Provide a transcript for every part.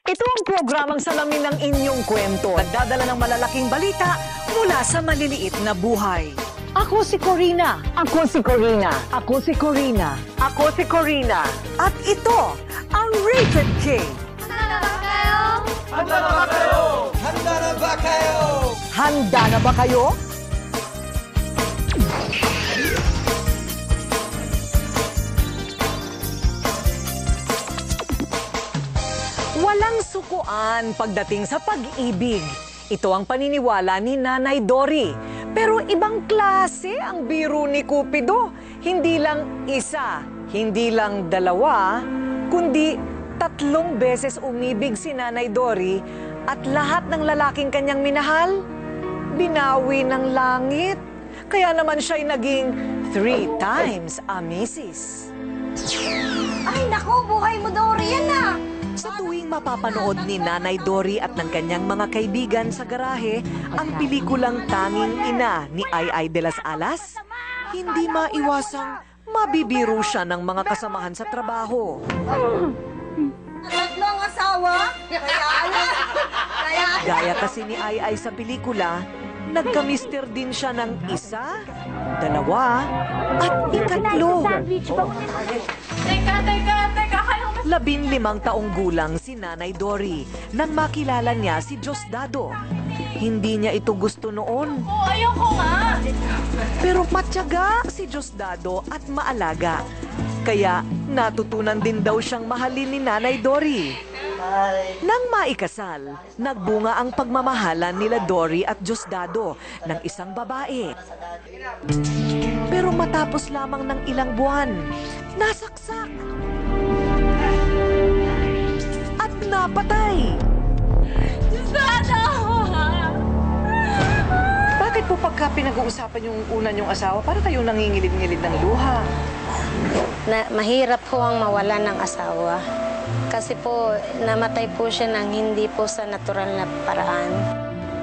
Ito ang programang salamin ng inyong kwento. Nagdadala ng malalaking balita mula sa maliliit na buhay. Ako si Corina. Ako si Corina. Ako si Corina. Ako si Corina. At ito ang Rated K. Handa na ba kayo? Handa na ba kayo? Handa na ba kayo? Handa na ba kayo? Walang sukuan pagdating sa pag-ibig. Ito ang paniniwala ni Nanay Dory. Pero ibang klase ang biro ni Cupido. Hindi lang isa, hindi lang dalawa, kundi 3 beses umibig si Nanay Dory at lahat ng lalaking kanyang minahal, binawi ng langit. Kaya naman siya'y naging 3 times a misis. Ay, naku, buhay mo, Dory, yan na! Sa tuwing mapapanood ni Nanay Dory at ng kanyang mga kaibigan sa garahe ang pelikulang Tanging Ina ni Ay de las Alas, hindi maiwasang mabibiro siya ng mga kasamahan sa trabaho. Tatlong asawa? Kaya Gaya kasi ni Ay sa pelikula, nagka-mister din siya ng 1, 2, at 3. Teka, kayo 15 taong gulang si Nanay Dory nang makilala niya si Diosdado. Hindi niya ito gusto noon. Oh, ayoko nga! Pero matyaga si Diosdado at maalaga. Kaya natutunan din daw siyang mahalin ni Nanay Dory. Nang maikasal, nagbunga ang pagmamahalan nila Dory at Diosdado ng isang babae. Pero matapos lamang ng ilang buwan, nasaksak at napatay. Diosdado! Bakit po pagka pinag-uusapan yung una niyong asawa, para kayong nangingilid-ngilid ng luha? Mahirap po ang mawalan ng asawa. Kasi po, namatay po siya ng hindi po sa natural na paraan.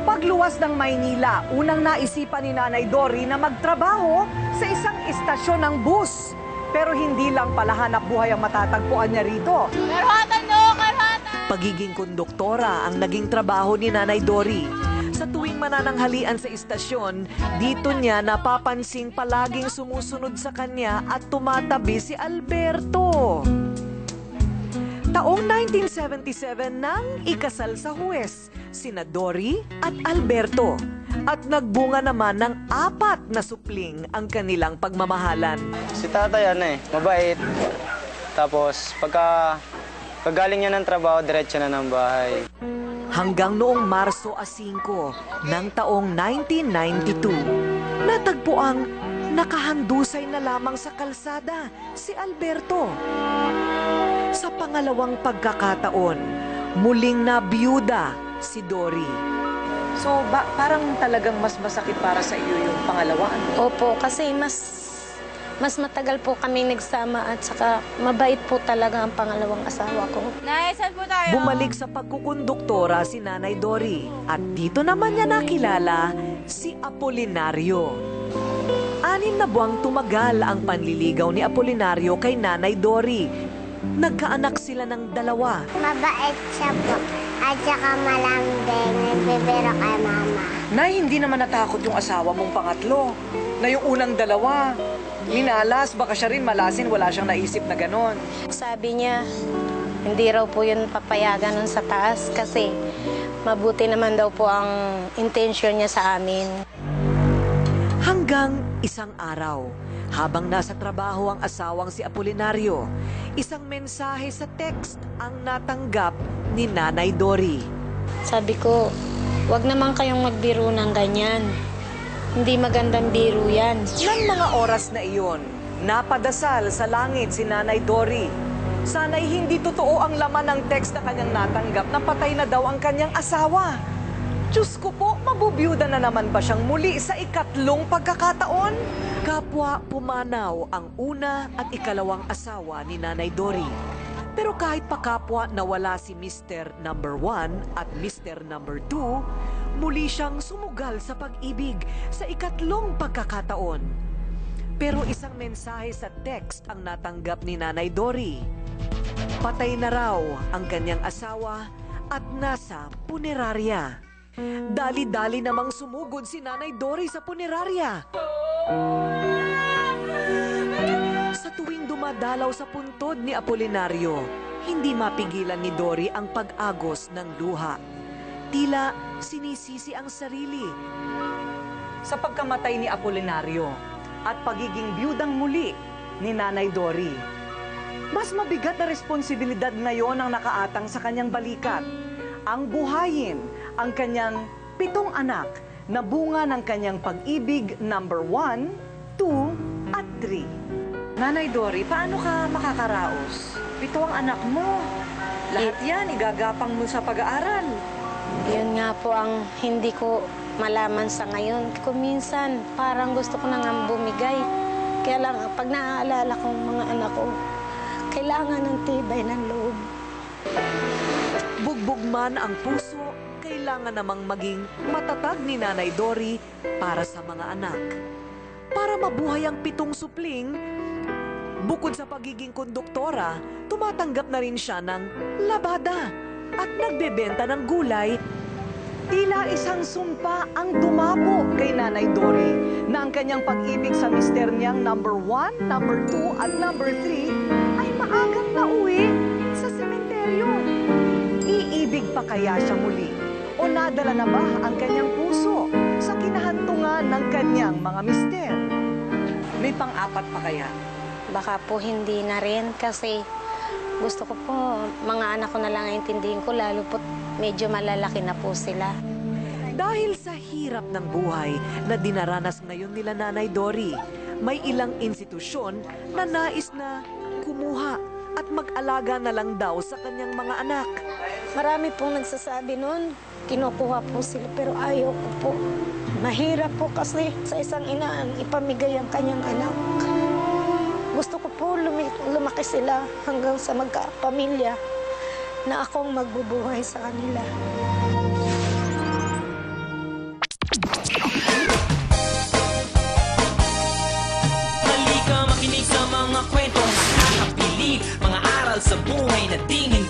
Pagluwas ng Maynila, unang naisipan ni Nanay Dory na magtrabaho sa isang istasyon ng bus. Pero hindi lang pala hanap buhay ang matatagpuan niya rito. Karhatan do! Karhatan! Pagiging konduktora ang naging trabaho ni Nanay Dory. Sa tuwing manananghalian sa istasyon, dito niya napapansing palaging sumusunod sa kanya at tumatabi si Alberto. Taong 1977 nang ikasal sa huwes, sina Dory at Alberto. At nagbunga naman ng 4 na supling ang kanilang pagmamahalan. Si tatay mabait. Tapos paggaling niya ng trabaho, diretso na ng bahay. Hanggang noong Marso 5 ng taong 1992, natagpuang nakahandusay na lamang sa kalsada si Alberto. Sa pangalawang pagkakataon, muling nabiyuda si Dory. So, parang talagang mas masakit para sa iyo yung pangalawa? Opo, kasi mas matagal po kami nagsama at saka mabait po talaga ang pangalawang asawa ko. Naisan po tayo? Bumalik sa pagkukonduktora si Nanay Dory at dito naman niya nakilala si Apolinario. 6 na buwang tumagal ang panliligaw ni Apolinario kay Nanay Dory. Nagkaanak sila ng 2. Mabait siya po. At saka malambing. Nagbibiro kay mama. Nay, hindi naman natakot yung asawa mong pangatlo. Na yung unang 2, minalas, baka siya rin malasin, wala siyang naisip na ganon. Sabi niya, hindi raw po yun papayagan nun sa taas kasi mabuti naman daw po ang intention niya sa amin. Hanggang isang araw, habang nasa trabaho ang asawang si Apolinario, isang mensahe sa text ang natanggap ni Nanay Dory. Sabi ko, wag naman kayong magbiro ng ganyan. Hindi magandang biro yan. Nang mga oras na iyon, napadasal sa langit si Nanay Dory. Sana'y hindi totoo ang laman ng text na kanyang natanggap na patay na daw ang kanyang asawa. Diyos ko po, mabubiyuda na naman ba siyang muli sa 2 pagkakataon? Kapwa pumanaw ang una at ikalawang asawa ni Nanay Dory. Pero kahit pa kapwa nawala si Mr. Number 1 at Mr. Number 2, muli siyang sumugal sa pag-ibig sa 2 pagkakataon. Pero isang mensahe sa text ang natanggap ni Nanay Dory. Patay na raw ang kanyang asawa at nasa punerarya. Dali-dali namang sumugod si Nanay Dory sa punerarya. Sa tuwing dumadalaw sa puntod ni Apolinario, hindi mapigilan ni Dory ang pag-agos ng luha. Tila sinisisi ang sarili. Sa pagkamatay ni Apolinario at pagiging biyudang muli ni Nanay Dory, mas mabigat na responsibilidad ngayon ang nakaatang sa kanyang balikat. Ang buhayin ang kanyang 7 anak na bunga ng kanyang pag-ibig number 1, 2, at 3. Nanay Dory, paano ka makakaraos? 7 ang anak mo. Lahat yan, igagapang mo sa pag-aaral. Yun nga po ang hindi ko malaman sa ngayon. Kung minsan, parang gusto ko nang bumigay. Kaya lang, pag naaalala ko mga anak ko, kailangan ng tibay ng loob. Bugbog man ang puso, kailangan namang maging matatag ni Nanay Dory para sa mga anak. Para mabuhay ang 7 supling, bukod sa pagiging konduktora, tumatanggap na rin siya ng labada at nagbebenta ng gulay. Tila isang sumpa ang dumapo kay Nanay Dory na ang kanyang pag-ibig sa mister niyang number 1, number 2 at number 3 ay maagang nauwi sa sementeryo. Iibig pa kaya siya muli? O nadala na ba ang kanyang puso sa kinahantungan ng kanyang mga mister? May pang-apat pa kaya? Baka po hindi na rin kasi gusto ko po mga anak ko na lang intindihin ko lalo po medyo malalaki na po sila. Dahil sa hirap ng buhay na dinaranas ngayon nila Nanay Dory, may ilang institusyon na nais na kumuha at mag-alaga na lang daw sa kanyang mga anak. Marami pong nagsasabi noon, kinukuha po sila pero ayaw ko po. Mahirap po kasi sa isang ina ang ipamigay ang kanyang anak. Gusto ko po lumaki sila hanggang sa magkapamilya na akong magbubuhay sa kanila. Halika makinig sa mga kwentong nakakapili, mga aral sa buhay na di